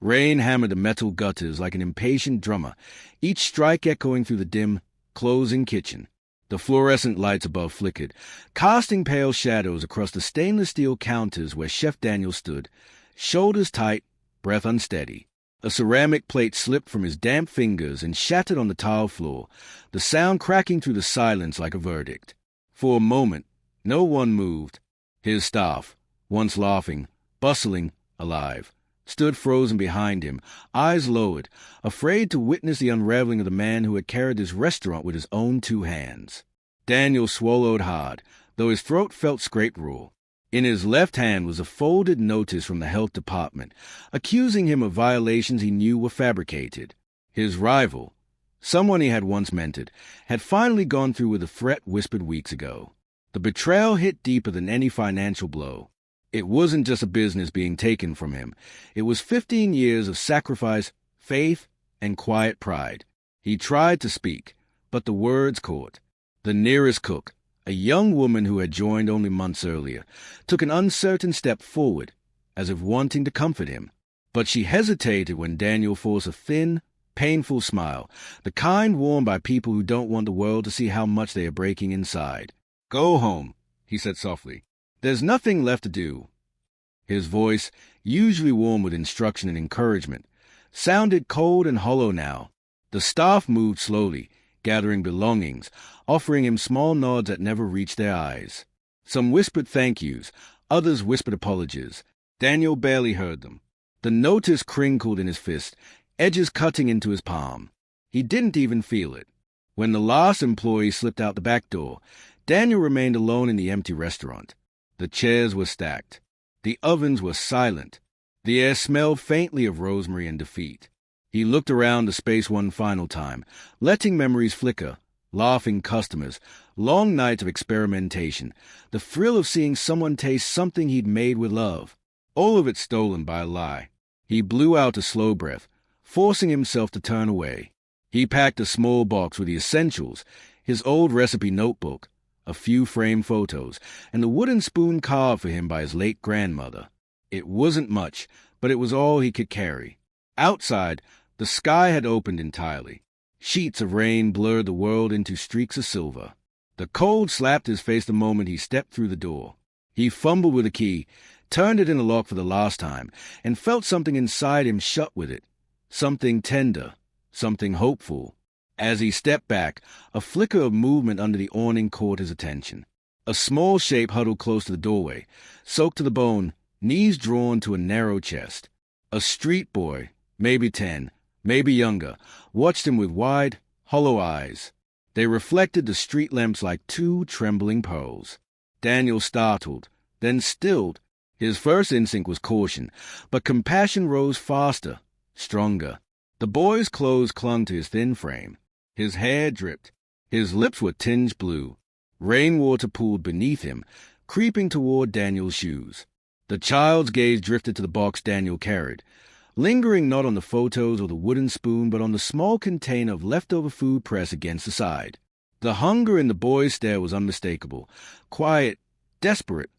Rain hammered the metal gutters like an impatient drummer, each strike echoing through the dim, closing kitchen. The fluorescent lights above flickered, casting pale shadows across the stainless steel counters where Chef Daniel stood, shoulders tight, breath unsteady. A ceramic plate slipped from his damp fingers and shattered on the tile floor, the sound cracking through the silence like a verdict. For a moment, no one moved. His staff, once laughing, bustling, alive, stood frozen behind him, eyes lowered, afraid to witness the unraveling of the man who had carried this restaurant with his own 2 hands. Daniel swallowed hard, though his throat felt scraped raw. In his left hand was a folded notice from the health department, accusing him of violations he knew were fabricated. His rival, someone he had once mentored, had finally gone through with the threat whispered weeks ago. The betrayal hit deeper than any financial blow. It wasn't just a business being taken from him. It was 15 years of sacrifice, faith, and quiet pride. He tried to speak, but the words caught. The nearest cook, a young woman who had joined only months earlier, took an uncertain step forward, as if wanting to comfort him. But she hesitated when Daniel forced a thin, painful smile, the kind worn by people who don't want the world to see how much they are breaking inside. "Go home," he said softly. "There's nothing left to do." His voice, usually warm with instruction and encouragement, sounded cold and hollow now. The staff moved slowly, gathering belongings, offering him small nods that never reached their eyes. Some whispered thank yous, others whispered apologies. Daniel barely heard them. The notice crinkled in his fist, edges cutting into his palm. He didn't even feel it. When the last employee slipped out the back door, Daniel remained alone in the empty restaurant. The chairs were stacked. The ovens were silent. The air smelled faintly of rosemary and defeat. He looked around the space one final time, letting memories flicker, laughing customers, long nights of experimentation, the thrill of seeing someone taste something he'd made with love, all of it stolen by a lie. He blew out a slow breath, forcing himself to turn away. He packed a small box with the essentials, his old recipe notebook, a few framed photos, and the wooden spoon carved for him by his late grandmother. It wasn't much, but it was all he could carry. Outside, the sky had opened entirely. Sheets of rain blurred the world into streaks of silver. The cold slapped his face the moment he stepped through the door. He fumbled with the key, turned it in the lock for the last time, and felt something inside him shut with it. Something tender, something hopeful. As he stepped back, a flicker of movement under the awning caught his attention. A small shape huddled close to the doorway, soaked to the bone, knees drawn to a narrow chest. A street boy, maybe 10, maybe younger, watched him with wide, hollow eyes. They reflected the street lamps like 2 trembling pearls. Daniel startled, then stilled. His first instinct was caution, but compassion rose faster, stronger. The boy's clothes clung to his thin frame. His hair dripped. His lips were tinged blue. Rainwater pooled beneath him, creeping toward Daniel's shoes. The child's gaze drifted to the box Daniel carried, lingering not on the photos or the wooden spoon, but on the small container of leftover food pressed against the side. The hunger in the boy's stare was unmistakable, quiet, desperate,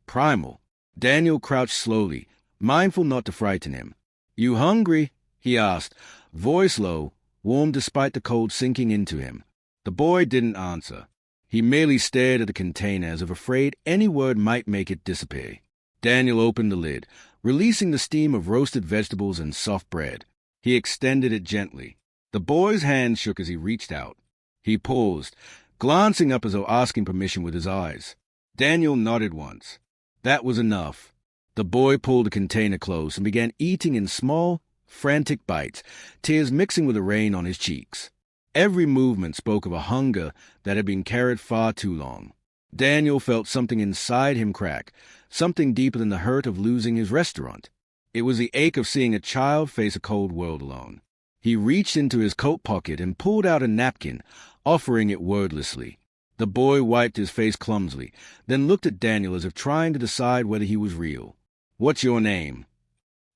primal. Daniel crouched slowly, mindful not to frighten him. "You hungry?" he asked, voice low, warm despite the cold sinking into him. The boy didn't answer. He merely stared at the container as if afraid any word might make it disappear. Daniel opened the lid, releasing the steam of roasted vegetables and soft bread. He extended it gently. The boy's hand shook as he reached out. He paused, glancing up as though asking permission with his eyes. Daniel nodded once. That was enough. The boy pulled the container close and began eating in small, frantic bites, tears mixing with the rain on his cheeks. Every movement spoke of a hunger that had been carried far too long. Daniel felt something inside him crack, something deeper than the hurt of losing his restaurant. It was the ache of seeing a child face a cold world alone. He reached into his coat pocket and pulled out a napkin, offering it wordlessly. The boy wiped his face clumsily, then looked at Daniel as if trying to decide whether he was real. "What's your name?"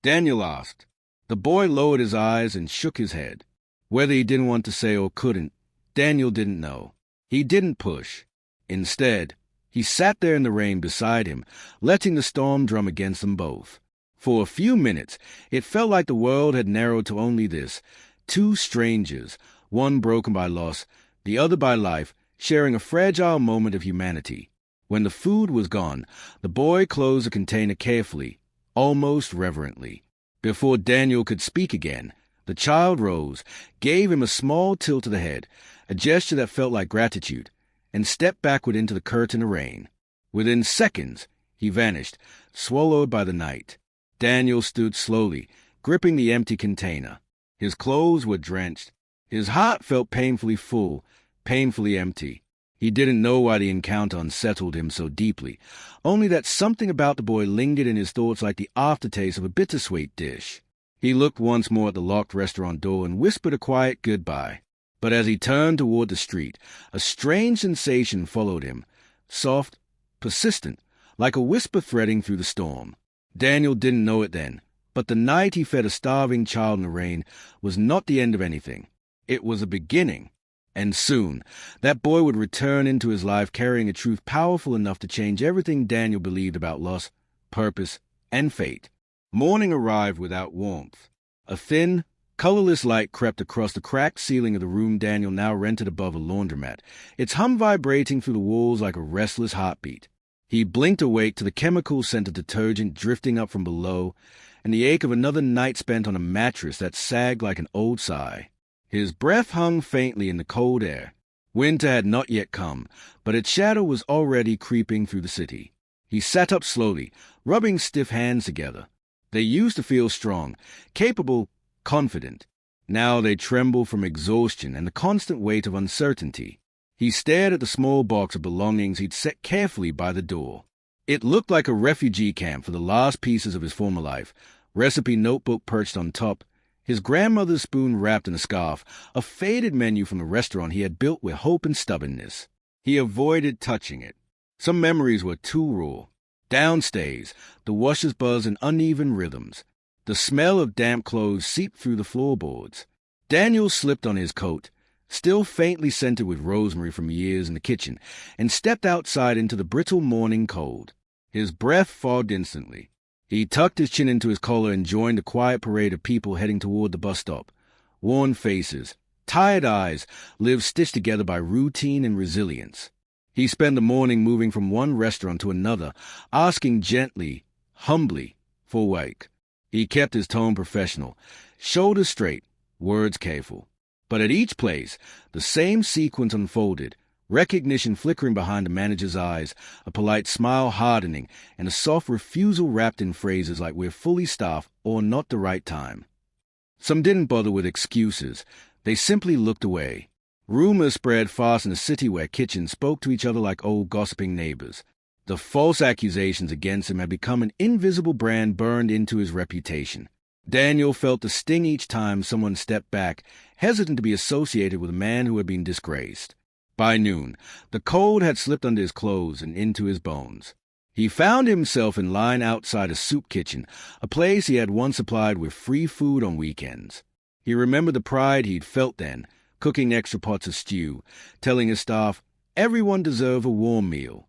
Daniel asked. The boy lowered his eyes and shook his head. Whether he didn't want to say or couldn't, Daniel didn't know. He didn't push. Instead, he sat there in the rain beside him, letting the storm drum against them both. For a few minutes, it felt like the world had narrowed to only this. Two strangers, one broken by loss, the other by life, sharing a fragile moment of humanity. When the food was gone, the boy closed the container carefully, almost reverently. Before Daniel could speak again, the child rose, gave him a small tilt to the head, a gesture that felt like gratitude, and stepped backward into the curtain of rain. Within seconds, he vanished, swallowed by the night. Daniel stood slowly, gripping the empty container. His clothes were drenched. His heart felt painfully full, painfully empty. He didn't know why the encounter unsettled him so deeply, only that something about the boy lingered in his thoughts like the aftertaste of a bittersweet dish. He looked once more at the locked restaurant door and whispered a quiet goodbye. But as he turned toward the street, a strange sensation followed him, soft, persistent, like a whisper threading through the storm. Daniel didn't know it then, but the night he fed a starving child in the rain was not the end of anything. It was a beginning. And soon, that boy would return into his life carrying a truth powerful enough to change everything Daniel believed about loss, purpose, and fate. Morning arrived without warmth. A thin, colorless light crept across the cracked ceiling of the room Daniel now rented above a laundromat, its hum vibrating through the walls like a restless heartbeat. He blinked awake to the chemical-scented detergent drifting up from below and the ache of another night spent on a mattress that sagged like an old sigh. His breath hung faintly in the cold air. Winter had not yet come, but its shadow was already creeping through the city. He sat up slowly, rubbing stiff hands together. They used to feel strong, capable, confident. Now they trembled from exhaustion and the constant weight of uncertainty. He stared at the small box of belongings he'd set carefully by the door. It looked like a refugee camp for the last pieces of his former life, recipe notebook perched on top, his grandmother's spoon wrapped in a scarf, a faded menu from the restaurant he had built with hope and stubbornness. He avoided touching it. Some memories were too raw. Downstairs, the washers buzzed in uneven rhythms. The smell of damp clothes seeped through the floorboards. Daniel slipped on his coat, still faintly scented with rosemary from years in the kitchen, and stepped outside into the brittle morning cold. His breath fogged instantly. He tucked his chin into his collar and joined the quiet parade of people heading toward the bus stop. Worn faces, tired eyes, lived stitched together by routine and resilience. He spent the morning moving from one restaurant to another, asking gently, humbly, for work. He kept his tone professional, shoulders straight, words careful. But at each place, the same sequence unfolded, recognition flickering behind the manager's eyes, a polite smile hardening, and a soft refusal wrapped in phrases like "we're fully staffed" or "not the right time." Some didn't bother with excuses. They simply looked away. Rumors spread fast in a city where kitchens spoke to each other like old gossiping neighbors. The false accusations against him had become an invisible brand burned into his reputation. Daniel felt the sting each time someone stepped back, hesitant to be associated with a man who had been disgraced. By noon, the cold had slipped under his clothes and into his bones. He found himself in line outside a soup kitchen, a place he had once supplied with free food on weekends. He remembered the pride he'd felt then, cooking extra pots of stew, telling his staff, everyone deserved a warm meal.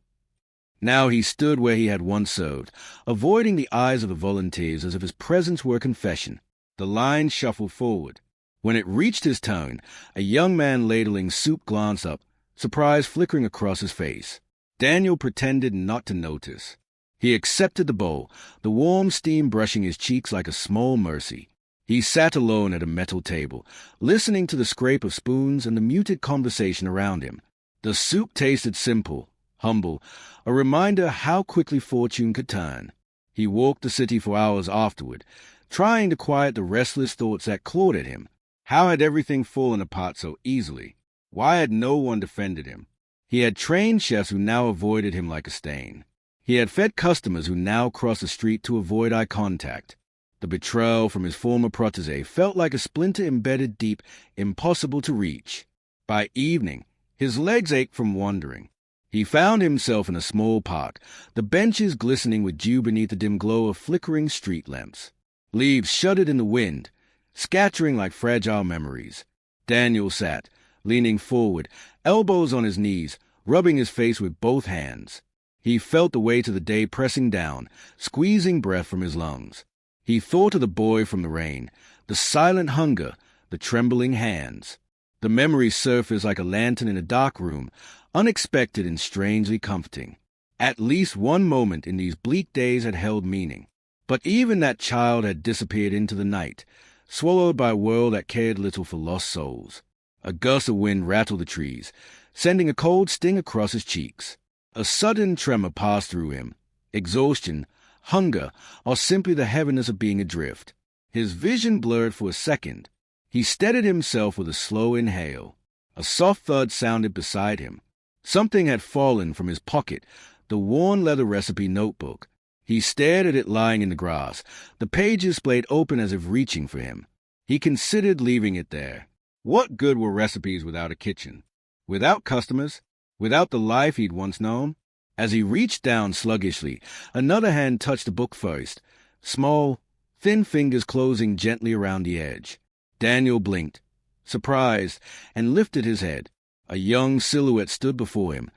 Now he stood where he had once served, avoiding the eyes of the volunteers as if his presence were a confession. The line shuffled forward. When it reached his turn, a young man ladling soup glanced up, surprise flickering across his face. Daniel pretended not to notice. He accepted the bowl, the warm steam brushing his cheeks like a small mercy. He sat alone at a metal table, listening to the scrape of spoons and the muted conversation around him. The soup tasted simple, humble, a reminder how quickly fortune could turn. He walked the city for hours afterward, trying to quiet the restless thoughts that clawed at him. How had everything fallen apart so easily? Why had no one defended him? He had trained chefs who now avoided him like a stain. He had fed customers who now crossed the street to avoid eye contact. The betrayal from his former protégé felt like a splinter embedded deep, impossible to reach. By evening, his legs ached from wandering. He found himself in a small park, the benches glistening with dew beneath the dim glow of flickering street lamps. Leaves shuddered in the wind, scattering like fragile memories. Daniel sat, leaning forward, elbows on his knees, rubbing his face with both hands. He felt the weight of the day pressing down, squeezing breath from his lungs. He thought of the boy from the rain, the silent hunger, the trembling hands. The memory surfaced like a lantern in a dark room, unexpected and strangely comforting. At least one moment in these bleak days had held meaning. But even that child had disappeared into the night, swallowed by a world that cared little for lost souls. A gust of wind rattled the trees, sending a cold sting across his cheeks. A sudden tremor passed through him. Exhaustion, hunger, or simply the heaviness of being adrift. His vision blurred for a second. He steadied himself with a slow inhale. A soft thud sounded beside him. Something had fallen from his pocket, the worn leather recipe notebook. He stared at it lying in the grass, the pages splayed open as if reaching for him. He considered leaving it there. What good were recipes without a kitchen? Without customers? Without the life he'd once known? As he reached down sluggishly, another hand touched the book first, small, thin fingers closing gently around the edge. Daniel blinked, surprised, and lifted his head. A young silhouette stood before him,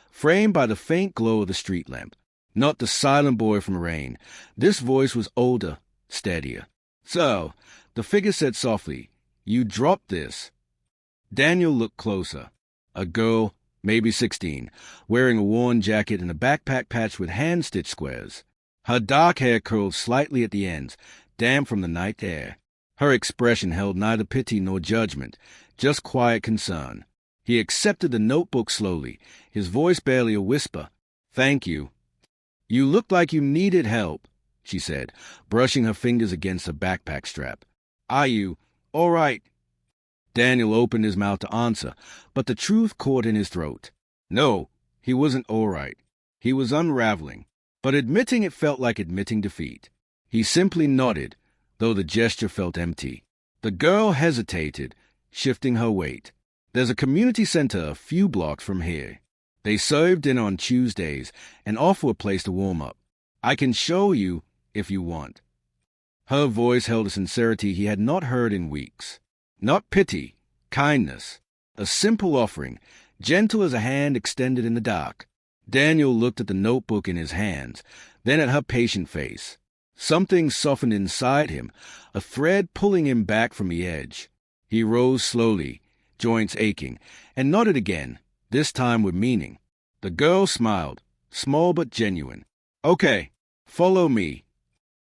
framed by the faint glow of the street lamp. Not the silent boy from rain. This voice was older, steadier. "So," the figure said softly, "you dropped this." Daniel looked closer. A girl, maybe 16, wearing a worn jacket and a backpack patched with hand-stitched squares. Her dark hair curled slightly at the ends, damp from the night air. Her expression held neither pity nor judgment, just quiet concern. He accepted the notebook slowly, his voice barely a whisper. "Thank you." "You looked like you needed help," she said, brushing her fingers against her backpack strap. "Are you all right?" Daniel opened his mouth to answer, but the truth caught in his throat. No, he wasn't all right. He was unraveling, but admitting it felt like admitting defeat. He simply nodded, though the gesture felt empty. The girl hesitated, shifting her weight. "There's a community center a few blocks from here. They serve dinner on Tuesdays and offer a place to warm up. I can show you if you want." Her voice held a sincerity he had not heard in weeks. Not pity, kindness. A simple offering, gentle as a hand extended in the dark. Daniel looked at the notebook in his hands, then at her patient face. Something softened inside him, a thread pulling him back from the edge. He rose slowly, joints aching, and nodded again, this time with meaning. The girl smiled, small but genuine. "Okay, follow me."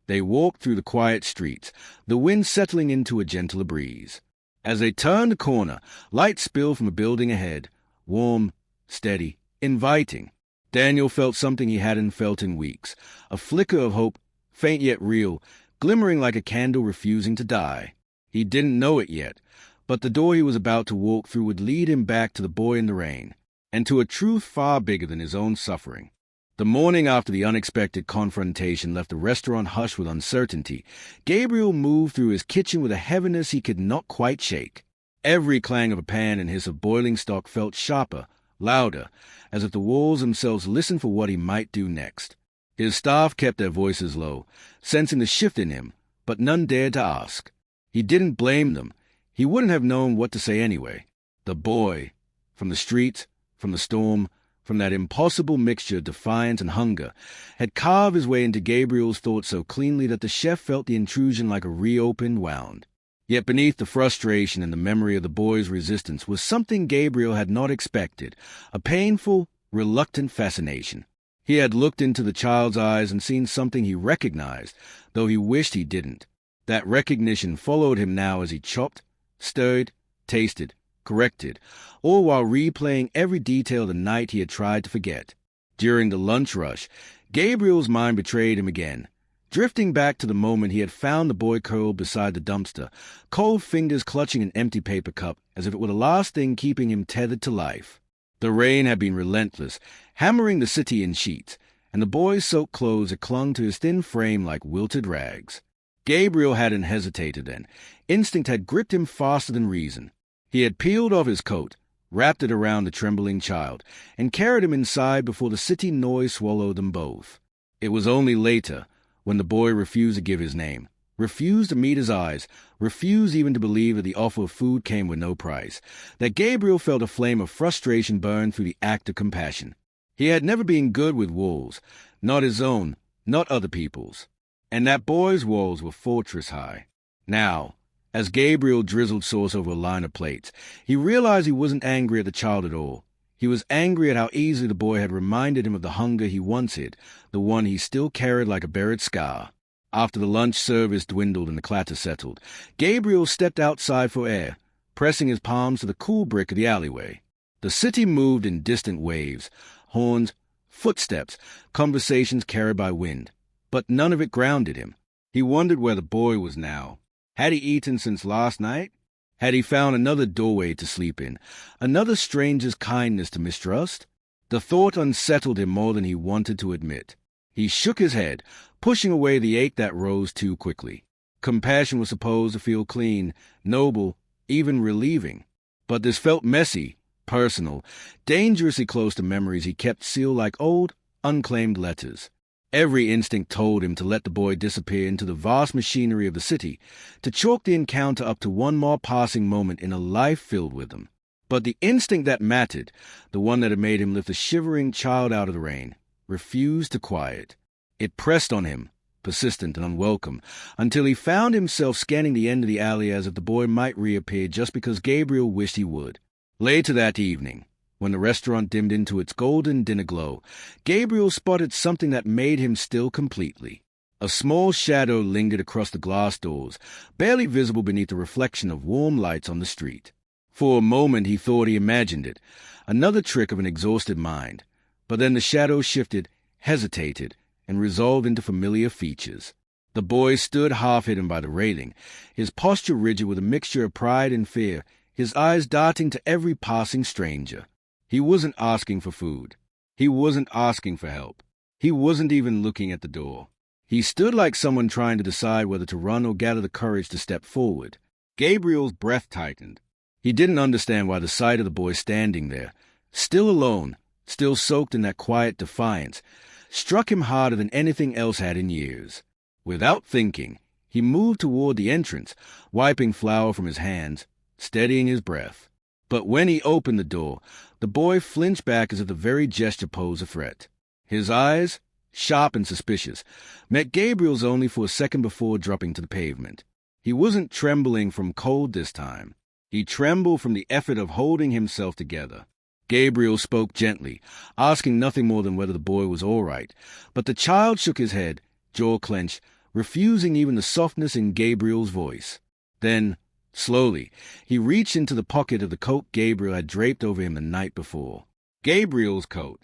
They walked through the quiet streets, the wind settling into a gentler breeze. As they turned the corner, light spilled from a building ahead, warm, steady, inviting. Daniel felt something he hadn't felt in weeks, a flicker of hope, faint yet real, glimmering like a candle refusing to die. He didn't know it yet, but the door he was about to walk through would lead him back to the boy in the rain, and to a truth far bigger than his own suffering. The morning after the unexpected confrontation left the restaurant hushed with uncertainty, Gabriel moved through his kitchen with a heaviness he could not quite shake. Every clang of a pan and hiss of boiling stock felt sharper, louder, as if the walls themselves listened for what he might do next. His staff kept their voices low, sensing the shift in him, but none dared to ask. He didn't blame them. He wouldn't have known what to say anyway. The boy, from the streets, from the storm, from that impossible mixture of defiance and hunger, had carved his way into Gabriel's thoughts so cleanly that the chef felt the intrusion like a reopened wound. Yet beneath the frustration and the memory of the boy's resistance was something Gabriel had not expected, a painful, reluctant fascination. He had looked into the child's eyes and seen something he recognized, though he wished he didn't. That recognition followed him now as he chopped, stirred, tasted, corrected, all while replaying every detail of the night he had tried to forget. During the lunch rush, Gabriel's mind betrayed him again, drifting back to the moment he had found the boy curled beside the dumpster, cold fingers clutching an empty paper cup as if it were the last thing keeping him tethered to life. The rain had been relentless, hammering the city in sheets, and the boy's soaked clothes had clung to his thin frame like wilted rags. Gabriel hadn't hesitated then. Instinct had gripped him faster than reason. He had peeled off his coat, wrapped it around the trembling child, and carried him inside before the city noise swallowed them both. It was only later, when the boy refused to give his name, refused to meet his eyes, refused even to believe that the offer of food came with no price, that Gabriel felt a flame of frustration burn through the act of compassion. He had never been good with wolves, not his own, not other people's. And that boy's walls were fortress high. Now, as Gabriel drizzled sauce over a line of plates, he realized he wasn't angry at the child at all. He was angry at how easily the boy had reminded him of the hunger he once hid, the one he still carried like a buried scar. After the lunch service dwindled and the clatter settled, Gabriel stepped outside for air, pressing his palms to the cool brick of the alleyway. The city moved in distant waves, horns, footsteps, conversations carried by wind. But none of it grounded him. He wondered where the boy was now. Had he eaten since last night? Had he found another doorway to sleep in, another stranger's kindness to mistrust? The thought unsettled him more than he wanted to admit. He shook his head, pushing away the ache that rose too quickly. Compassion was supposed to feel clean, noble, even relieving. But this felt messy, personal, dangerously close to memories he kept sealed like old, unclaimed letters. Every instinct told him to let the boy disappear into the vast machinery of the city, to chalk the encounter up to one more passing moment in a life filled with them. But the instinct that mattered, the one that had made him lift a shivering child out of the rain, refused to quiet. It pressed on him, persistent and unwelcome, until he found himself scanning the end of the alley as if the boy might reappear just because Gabriel wished he would. Later that evening, when the restaurant dimmed into its golden dinner glow, Gabriel spotted something that made him still completely. A small shadow lingered across the glass doors, barely visible beneath the reflection of warm lights on the street. For a moment he thought he imagined it, another trick of an exhausted mind. But then the shadow shifted, hesitated, and resolved into familiar features. The boy stood half-hidden by the railing, his posture rigid with a mixture of pride and fear, his eyes darting to every passing stranger. He wasn't asking for food. He wasn't asking for help. He wasn't even looking at the door. He stood like someone trying to decide whether to run or gather the courage to step forward. Gabriel's breath tightened. He didn't understand why the sight of the boy standing there, still alone, still soaked in that quiet defiance, struck him harder than anything else had in years. Without thinking, he moved toward the entrance, wiping flour from his hands, steadying his breath. But when he opened the door, the boy flinched back as if the very gesture posed a threat. His eyes, sharp and suspicious, met Gabriel's only for a second before dropping to the pavement. He wasn't trembling from cold this time. He trembled from the effort of holding himself together. Gabriel spoke gently, asking nothing more than whether the boy was all right, but the child shook his head, jaw clenched, refusing even the softness in Gabriel's voice. Then, slowly, he reached into the pocket of the coat Gabriel had draped over him the night before. Gabriel's coat.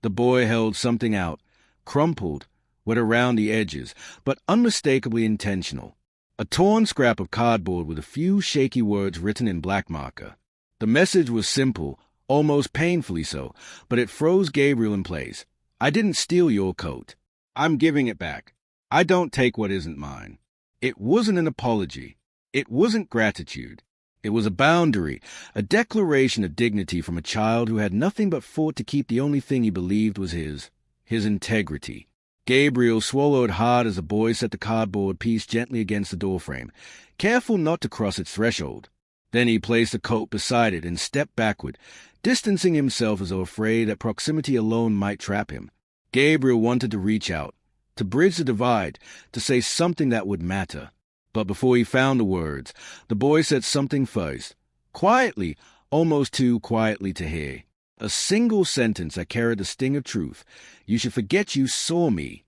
The boy held something out, crumpled, wet around the edges, but unmistakably intentional. A torn scrap of cardboard with a few shaky words written in black marker. The message was simple, almost painfully so, but it froze Gabriel in place. I didn't steal your coat. I'm giving it back. I don't take what isn't mine. It wasn't an apology. It wasn't gratitude. It was a boundary, a declaration of dignity from a child who had nothing but fought to keep the only thing he believed was his integrity. Gabriel swallowed hard as the boy set the cardboard piece gently against the doorframe, careful not to cross its threshold. Then he placed the coat beside it and stepped backward, distancing himself as though afraid that proximity alone might trap him. Gabriel wanted to reach out, to bridge the divide, to say something that would matter. But before he found the words, the boy said something first, quietly, almost too quietly to hear. A single sentence that carried the sting of truth. You should forget you saw me.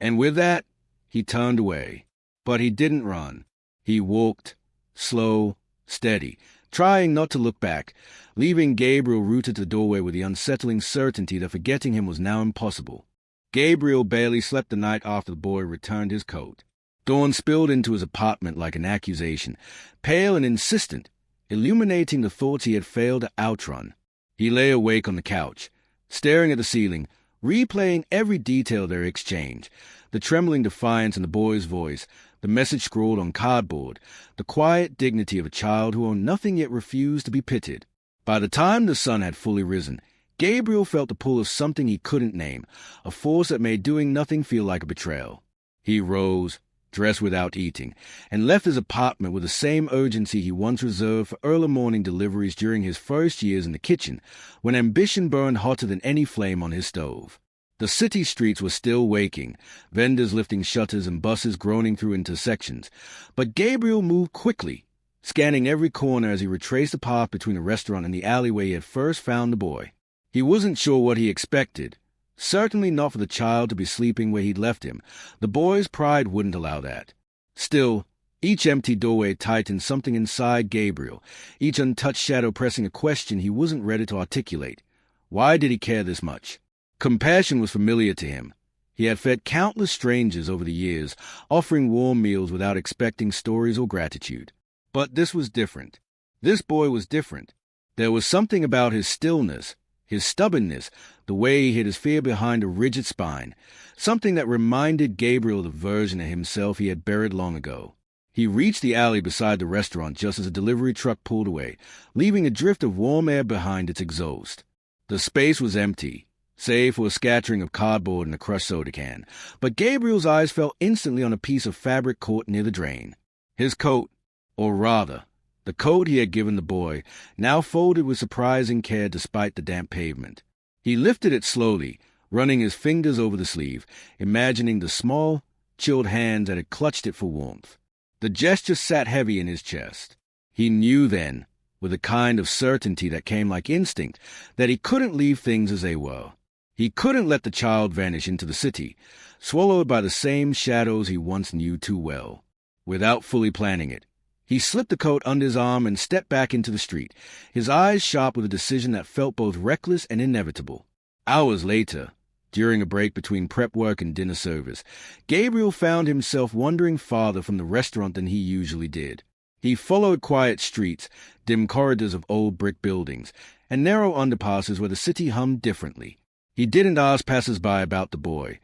And with that, he turned away. But he didn't run. He walked, slow, steady, trying not to look back, leaving Gabriel rooted to the doorway with the unsettling certainty that forgetting him was now impossible. Gabriel barely slept the night after the boy returned his coat. Dawn spilled into his apartment like an accusation, pale and insistent, illuminating the thoughts he had failed to outrun. He lay awake on the couch, staring at the ceiling, replaying every detail of their exchange, the trembling defiance in the boy's voice, the message scrawled on cardboard, the quiet dignity of a child who owned nothing yet refused to be pitied. By the time the sun had fully risen, Gabriel felt the pull of something he couldn't name, a force that made doing nothing feel like a betrayal. He rose, dressed without eating, and left his apartment with the same urgency he once reserved for early morning deliveries during his first years in the kitchen, when ambition burned hotter than any flame on his stove. The city streets were still waking, vendors lifting shutters and buses groaning through intersections. But Gabriel moved quickly, scanning every corner as he retraced the path between the restaurant and the alleyway he had first found the boy. He wasn't sure what he expected. Certainly not for the child to be sleeping where he'd left him. The boy's pride wouldn't allow that. Still, each empty doorway tightened something inside Gabriel, each untouched shadow pressing a question he wasn't ready to articulate. Why did he care this much? Compassion was familiar to him. He had fed countless strangers over the years, offering warm meals without expecting stories or gratitude. But this was different. This boy was different. There was something about his stillness, his stubbornness, the way he hid his fear behind a rigid spine, something that reminded Gabriel of the version of himself he had buried long ago. He reached the alley beside the restaurant just as a delivery truck pulled away, leaving a drift of warm air behind its exhaust. The space was empty, save for a scattering of cardboard and a crushed soda can, but Gabriel's eyes fell instantly on a piece of fabric caught near the drain. His coat, or rather, the coat he had given the boy, now folded with surprising care despite the damp pavement. He lifted it slowly, running his fingers over the sleeve, imagining the small, chilled hands that had clutched it for warmth. The gesture sat heavy in his chest. He knew then, with a kind of certainty that came like instinct, that he couldn't leave things as they were. He couldn't let the child vanish into the city, swallowed by the same shadows he once knew too well. Without fully planning it, he slipped the coat under his arm and stepped back into the street, his eyes sharp with a decision that felt both reckless and inevitable. Hours later, during a break between prep work and dinner service, Gabriel found himself wandering farther from the restaurant than he usually did. He followed quiet streets, dim corridors of old brick buildings, and narrow underpasses where the city hummed differently. He didn't ask passers-by about the boy.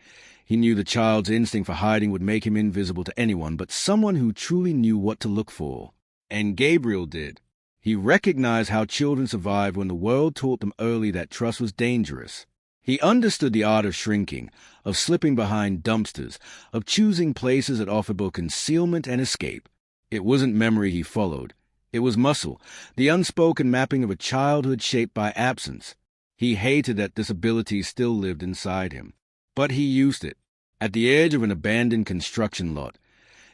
He knew the child's instinct for hiding would make him invisible to anyone but someone who truly knew what to look for. And Gabriel did. He recognized how children survived when the world taught them early that trust was dangerous. He understood the art of shrinking, of slipping behind dumpsters, of choosing places that offered both concealment and escape. It wasn't memory he followed. It was muscle, the unspoken mapping of a childhood shaped by absence. He hated that this ability still lived inside him. But he used it. At the edge of an abandoned construction lot,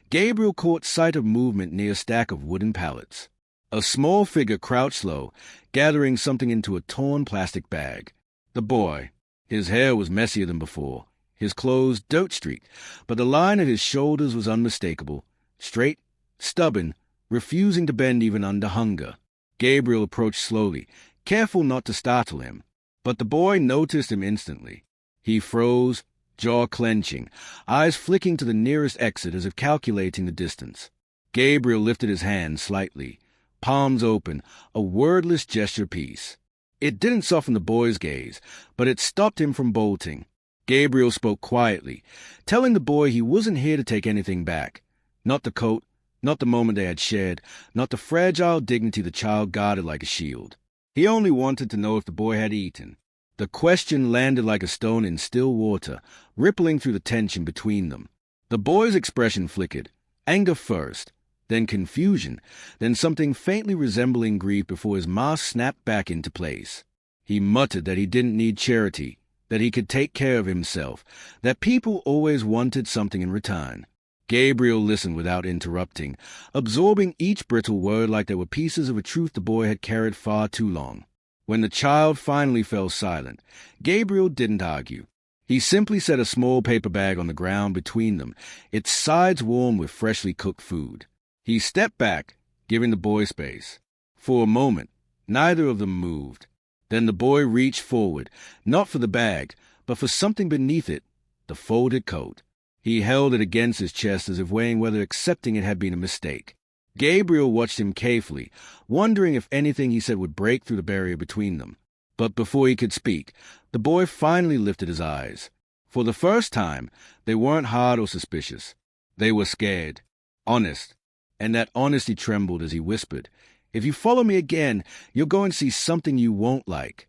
Gabriel caught sight of movement near a stack of wooden pallets. A small figure crouched low, gathering something into a torn plastic bag. The boy. His hair was messier than before, his clothes dirt-streaked, but the line of his shoulders was unmistakable, straight, stubborn, refusing to bend even under hunger. Gabriel approached slowly, careful not to startle him, but the boy noticed him instantly. He froze, jaw clenching, eyes flicking to the nearest exit as if calculating the distance. Gabriel lifted his hand slightly, palms open, a wordless gesture piece. It didn't soften the boy's gaze, but it stopped him from bolting. Gabriel spoke quietly, telling the boy he wasn't here to take anything back. Not the coat, not the moment they had shared, not the fragile dignity the child guarded like a shield. He only wanted to know if the boy had eaten. The question landed like a stone in still water, rippling through the tension between them. The boy's expression flickered, anger first, then confusion, then something faintly resembling grief before his mask snapped back into place. He muttered that he didn't need charity, that he could take care of himself, that people always wanted something in return. Gabriel listened without interrupting, absorbing each brittle word like they were pieces of a truth the boy had carried far too long. When the child finally fell silent, Gabriel didn't argue. He simply set a small paper bag on the ground between them, its sides warm with freshly cooked food. He stepped back, giving the boy space. For a moment, neither of them moved. Then the boy reached forward, not for the bag, but for something beneath it, the folded coat. He held it against his chest as if weighing whether accepting it had been a mistake. Gabriel watched him carefully, wondering if anything he said would break through the barrier between them. But before he could speak, the boy finally lifted his eyes. For the first time, they weren't hard or suspicious. They were scared, honest. And that honesty trembled as he whispered, "If you follow me again, you'll go and see something you won't like."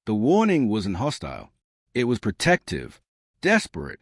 The warning wasn't hostile. It was protective, desperate,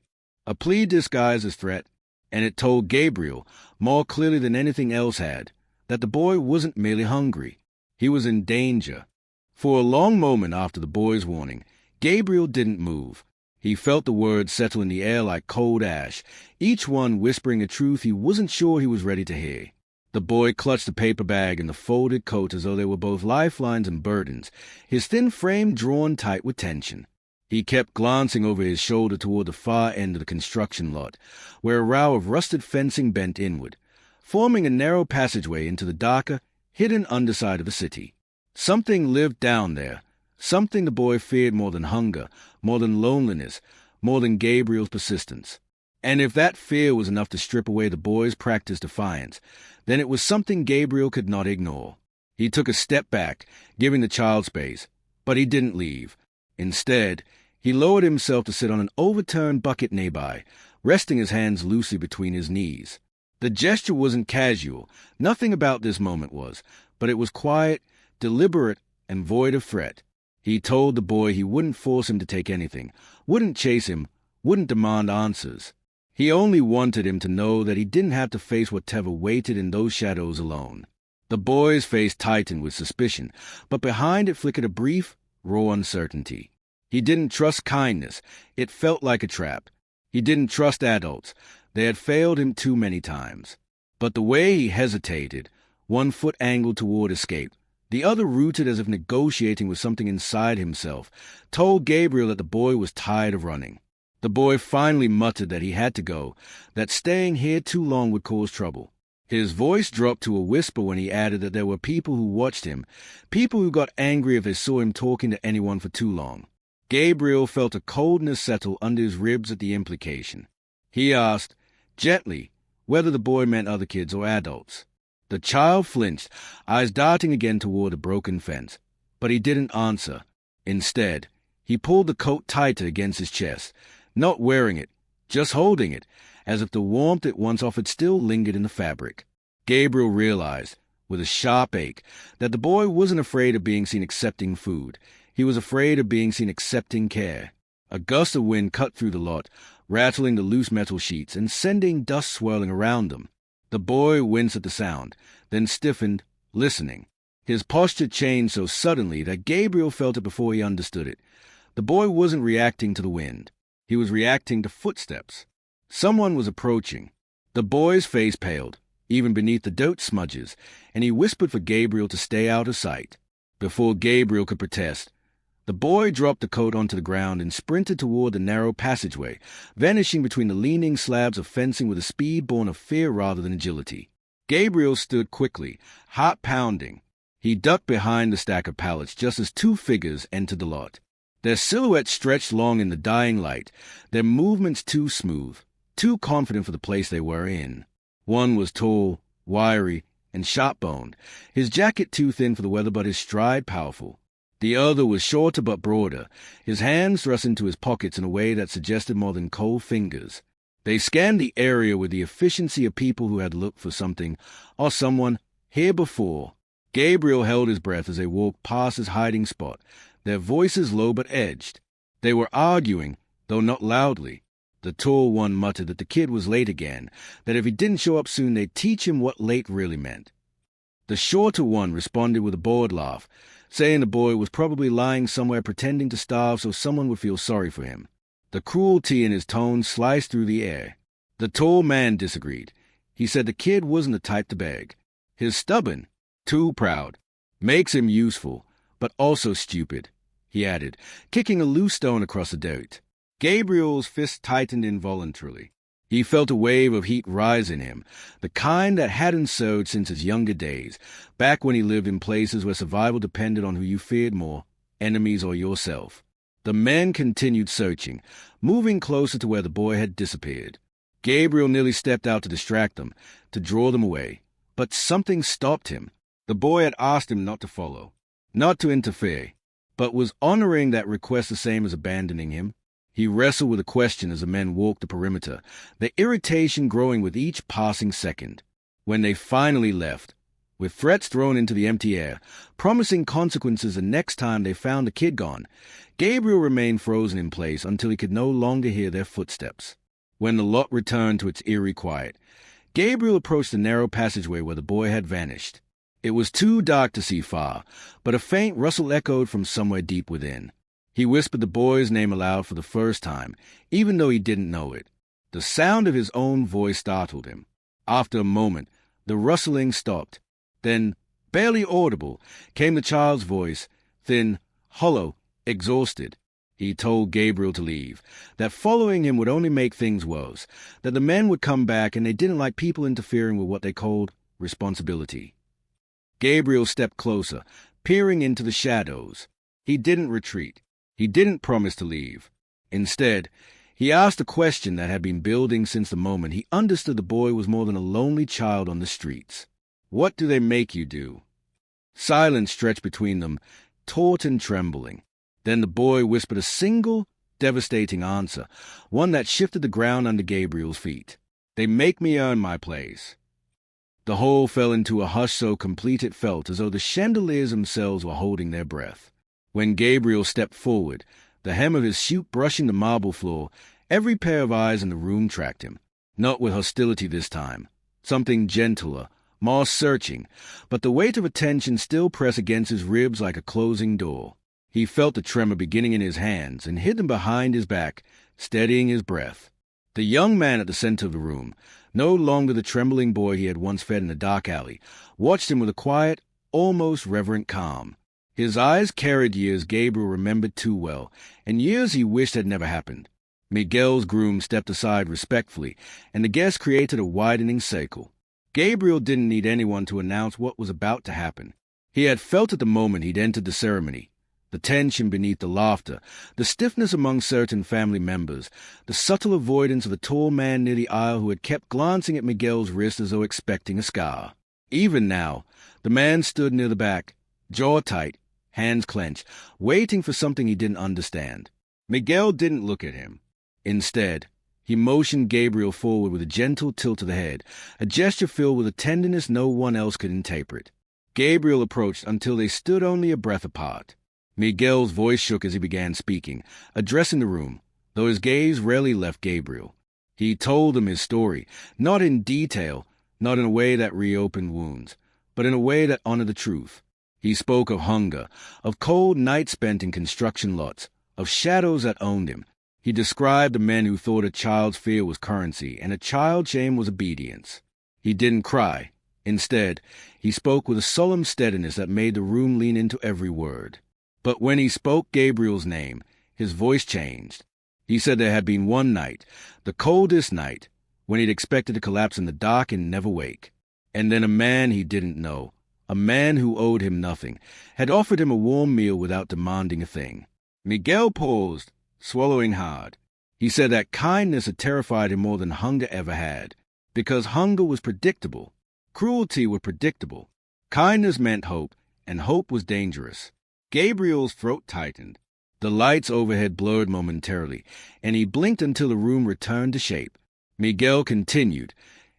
a plea disguised as threat, and it told Gabriel, more clearly than anything else had, that the boy wasn't merely hungry. He was in danger. For a long moment after the boy's warning, Gabriel didn't move. He felt the words settle in the air like cold ash, each one whispering a truth he wasn't sure he was ready to hear. The boy clutched the paper bag and the folded coat as though they were both lifelines and burdens, his thin frame drawn tight with tension. He kept glancing over his shoulder toward the far end of the construction lot, where a row of rusted fencing bent inward, forming a narrow passageway into the darker, hidden underside of the city. Something lived down there, something the boy feared more than hunger, more than loneliness, more than Gabriel's persistence. And if that fear was enough to strip away the boy's practiced defiance, then it was something Gabriel could not ignore. He took a step back, giving the child space, but he didn't leave. Instead, he lowered himself to sit on an overturned bucket nearby, resting his hands loosely between his knees. The gesture wasn't casual, nothing about this moment was, but it was quiet, deliberate, and void of threat. He told the boy he wouldn't force him to take anything, wouldn't chase him, wouldn't demand answers. He only wanted him to know that he didn't have to face whatever waited in those shadows alone. The boy's face tightened with suspicion, but behind it flickered a brief, raw uncertainty. He didn't trust kindness. It felt like a trap. He didn't trust adults. They had failed him too many times. But the way he hesitated, one foot angled toward escape, the other rooted as if negotiating with something inside himself, told Gabriel that the boy was tired of running. The boy finally muttered that he had to go, that staying here too long would cause trouble. His voice dropped to a whisper when he added that there were people who watched him, people who got angry if they saw him talking to anyone for too long. Gabriel felt a coldness settle under his ribs at the implication. He asked, gently, whether the boy meant other kids or adults. The child flinched, eyes darting again toward the broken fence, but he didn't answer. Instead, he pulled the coat tighter against his chest, not wearing it, just holding it, as if the warmth it once offered still lingered in the fabric. Gabriel realized, with a sharp ache, that the boy wasn't afraid of being seen accepting food. He was afraid of being seen accepting care. A gust of wind cut through the lot, rattling the loose metal sheets and sending dust swirling around them. The boy winced at the sound, then stiffened, listening. His posture changed so suddenly that Gabriel felt it before he understood it. The boy wasn't reacting to the wind. He was reacting to footsteps. Someone was approaching. The boy's face paled, even beneath the dirt smudges, and he whispered for Gabriel to stay out of sight. Before Gabriel could protest, the boy dropped the coat onto the ground and sprinted toward the narrow passageway, vanishing between the leaning slabs of fencing with a speed born of fear rather than agility. Gabriel stood quickly, heart pounding. He ducked behind the stack of pallets just as two figures entered the lot. Their silhouettes stretched long in the dying light, their movements too smooth, too confident for the place they were in. One was tall, wiry, and sharp-boned, his jacket too thin for the weather but his stride powerful. The other was shorter but broader, his hands thrust into his pockets in a way that suggested more than cold fingers. They scanned the area with the efficiency of people who had looked for something, or someone, here before. Gabriel held his breath as they walked past his hiding spot, their voices low but edged. They were arguing, though not loudly. The tall one muttered that the kid was late again, that if he didn't show up soon they'd teach him what late really meant. The shorter one responded with a bored laugh, saying the boy was probably lying somewhere pretending to starve so someone would feel sorry for him. The cruelty in his tone sliced through the air. The tall man disagreed. He said the kid wasn't the type to beg. He's stubborn, too proud, makes him useful, but also stupid, he added, kicking a loose stone across the dirt. Gabriel's fist tightened involuntarily. He felt a wave of heat rise in him, the kind that hadn't surged since his younger days, back when he lived in places where survival depended on who you feared more, enemies or yourself. The men continued searching, moving closer to where the boy had disappeared. Gabriel nearly stepped out to distract them, to draw them away. But something stopped him. The boy had asked him not to follow, not to interfere, but was honoring that request the same as abandoning him. He wrestled with a question as the men walked the perimeter, the irritation growing with each passing second. When they finally left, with threats thrown into the empty air, promising consequences the next time they found the kid gone, Gabriel remained frozen in place until he could no longer hear their footsteps. When the lot returned to its eerie quiet, Gabriel approached the narrow passageway where the boy had vanished. It was too dark to see far, but a faint rustle echoed from somewhere deep within. He whispered the boy's name aloud for the first time, even though he didn't know it. The sound of his own voice startled him. After a moment, the rustling stopped. Then, barely audible, came the child's voice, thin, hollow, exhausted. He told Gabriel to leave, that following him would only make things worse, that the men would come back and they didn't like people interfering with what they called responsibility. Gabriel stepped closer, peering into the shadows. He didn't retreat. He didn't promise to leave. Instead, he asked a question that had been building since the moment he understood the boy was more than a lonely child on the streets. What do they make you do? Silence stretched between them, taut and trembling. Then the boy whispered a single, devastating answer, one that shifted the ground under Gabriel's feet. They make me earn my place. The whole fell into a hush so complete it felt as though the chandeliers themselves were holding their breath. When Gabriel stepped forward, the hem of his suit brushing the marble floor, every pair of eyes in the room tracked him. Not with hostility this time. Something gentler, more searching, but the weight of attention still pressed against his ribs like a closing door. He felt the tremor beginning in his hands and hid them behind his back, steadying his breath. The young man at the center of the room, no longer the trembling boy he had once fed in the dark alley, watched him with a quiet, almost reverent calm. His eyes carried years Gabriel remembered too well, and years he wished had never happened. Miguel's groom stepped aside respectfully, and the guests created a widening circle. Gabriel didn't need anyone to announce what was about to happen. He had felt it the moment he'd entered the ceremony. The tension beneath the laughter, the stiffness among certain family members, the subtle avoidance of the tall man near the aisle who had kept glancing at Miguel's wrist as though expecting a scar. Even now, the man stood near the back, jaw tight, hands clenched, waiting for something he didn't understand. Miguel didn't look at him. Instead, he motioned Gabriel forward with a gentle tilt of the head, a gesture filled with a tenderness no one else could interpret. Gabriel approached until they stood only a breath apart. Miguel's voice shook as he began speaking, addressing the room, though his gaze rarely left Gabriel. He told them his story, not in detail, not in a way that reopened wounds, but in a way that honored the truth. He spoke of hunger, of cold nights spent in construction lots, of shadows that owned him. He described the men who thought a child's fear was currency and a child's shame was obedience. He didn't cry. Instead, he spoke with a solemn steadiness that made the room lean into every word. But when he spoke Gabriel's name, his voice changed. He said there had been one night, the coldest night, when he'd expected to collapse in the dark and never wake. And then a man he didn't know, a man who owed him nothing, had offered him a warm meal without demanding a thing. Miguel paused, swallowing hard. He said that kindness had terrified him more than hunger ever had, because hunger was predictable, cruelty was predictable, kindness meant hope, and hope was dangerous. Gabriel's throat tightened. The lights overhead blurred momentarily, and he blinked until the room returned to shape. Miguel continued,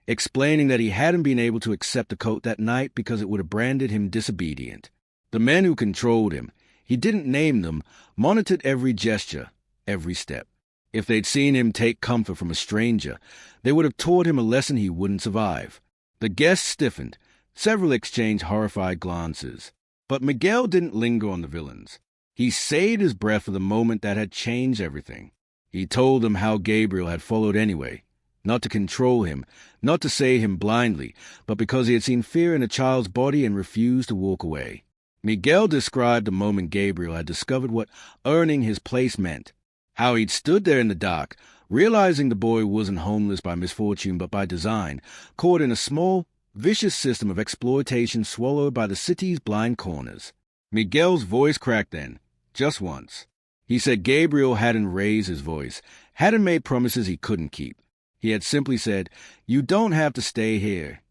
explaining that he hadn't been able to accept the coat that night because it would have branded him disobedient. The men who controlled him, he didn't name them, monitored every gesture, every step. If they'd seen him take comfort from a stranger, they would have taught him a lesson he wouldn't survive. The guests stiffened. Several exchanged horrified glances. But Miguel didn't linger on the villains. He saved his breath for the moment that had changed everything. He told them how Gabriel had followed anyway, not to control him, not to say him blindly, but because he had seen fear in a child's body and refused to walk away. Miguel described the moment Gabriel had discovered what earning his place meant, how he'd stood there in the dark, realizing the boy wasn't homeless by misfortune but by design, caught in a small, vicious system of exploitation swallowed by the city's blind corners. Miguel's voice cracked then, just once. He said Gabriel hadn't raised his voice, hadn't made promises he couldn't keep. He had simply said, "You don't have to stay here."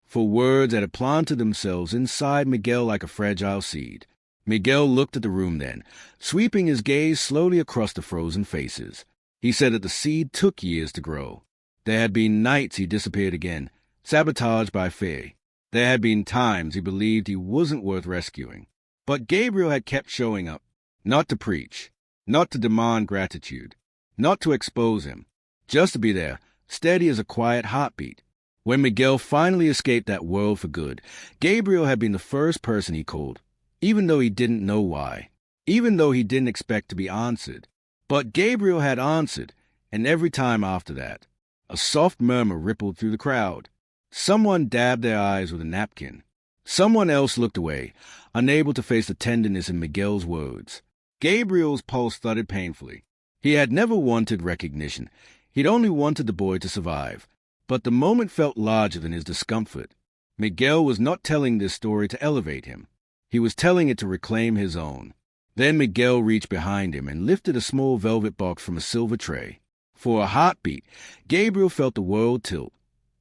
For words that had planted themselves inside Miguel like a fragile seed. Miguel looked at the room then, sweeping his gaze slowly across the frozen faces. He said that the seed took years to grow. There had been nights he disappeared again, sabotaged by fear. There had been times he believed he wasn't worth rescuing. But Gabriel had kept showing up, not to preach, not to demand gratitude, not to expose him, just to be there, steady as a quiet heartbeat. When Miguel finally escaped that world for good, Gabriel had been the first person he called, even though he didn't know why. even though he didn't expect to be answered. But Gabriel had answered, and every time after that, a soft murmur rippled through the crowd. Someone dabbed their eyes with a napkin. Someone else looked away, unable to face the tenderness in Miguel's words. Gabriel's pulse thudded painfully. He had never wanted recognition. He'd only wanted the boy to survive. But the moment felt larger than his discomfort. Miguel was not telling this story to elevate him. He was telling it to reclaim his own. Then Miguel reached behind him and lifted a small velvet box from a silver tray. For a heartbeat, Gabriel felt the world tilt.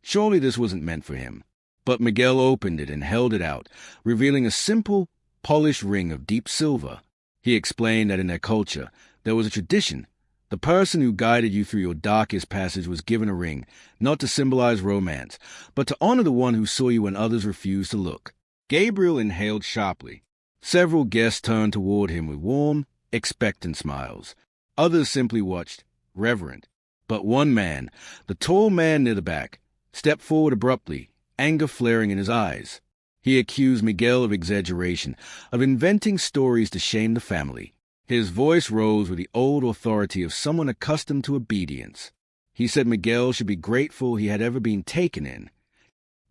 Surely this wasn't meant for him. But Miguel opened it and held it out, revealing a simple, polished ring of deep silver. He explained that in their culture, there was a tradition. The person who guided you through your darkest passage was given a ring, not to symbolize romance, but to honor the one who saw you when others refused to look. Gabriel inhaled sharply. Several guests turned toward him with warm, expectant smiles. Others simply watched, reverent. But one man, the tall man near the back, stepped forward abruptly, anger flaring in his eyes. He accused Miguel of exaggeration, of inventing stories to shame the family. His voice rose with the old authority of someone accustomed to obedience. He said Miguel should be grateful he had ever been taken in.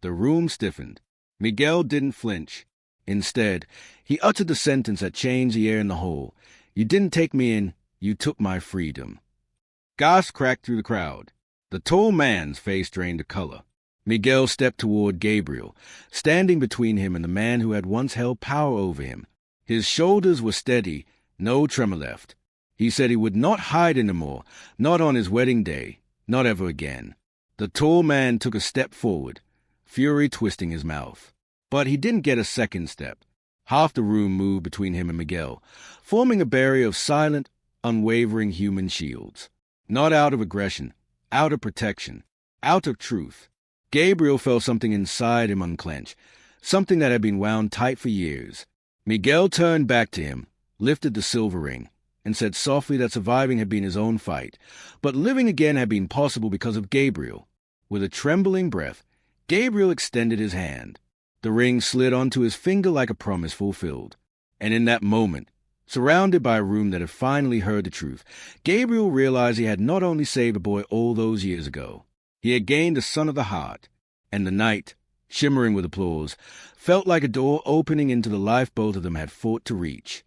The room stiffened. Miguel didn't flinch. Instead, he uttered the sentence that changed the air in the hall. "You didn't take me in, you took my freedom." Gasps cracked through the crowd. The tall man's face drained to color. Miguel stepped toward Gabriel, standing between him and the man who had once held power over him. His shoulders were steady, no tremor left. He said he would not hide anymore, not on his wedding day, not ever again. The tall man took a step forward, fury twisting his mouth. But he didn't get a second step. Half the room moved between him and Miguel, forming a barrier of silent, unwavering human shields. Not out of aggression, out of protection, out of truth. Gabriel felt something inside him unclench, something that had been wound tight for years. Miguel turned back to him, lifted the silver ring, and said softly that surviving had been his own fight, but living again had been possible because of Gabriel. With a trembling breath, Gabriel extended his hand. The ring slid onto his finger like a promise fulfilled. And in that moment, surrounded by a room that had finally heard the truth, Gabriel realized he had not only saved a boy all those years ago, he had gained a son of the heart. And the night, shimmering with applause, felt like a door opening into the life both of them had fought to reach.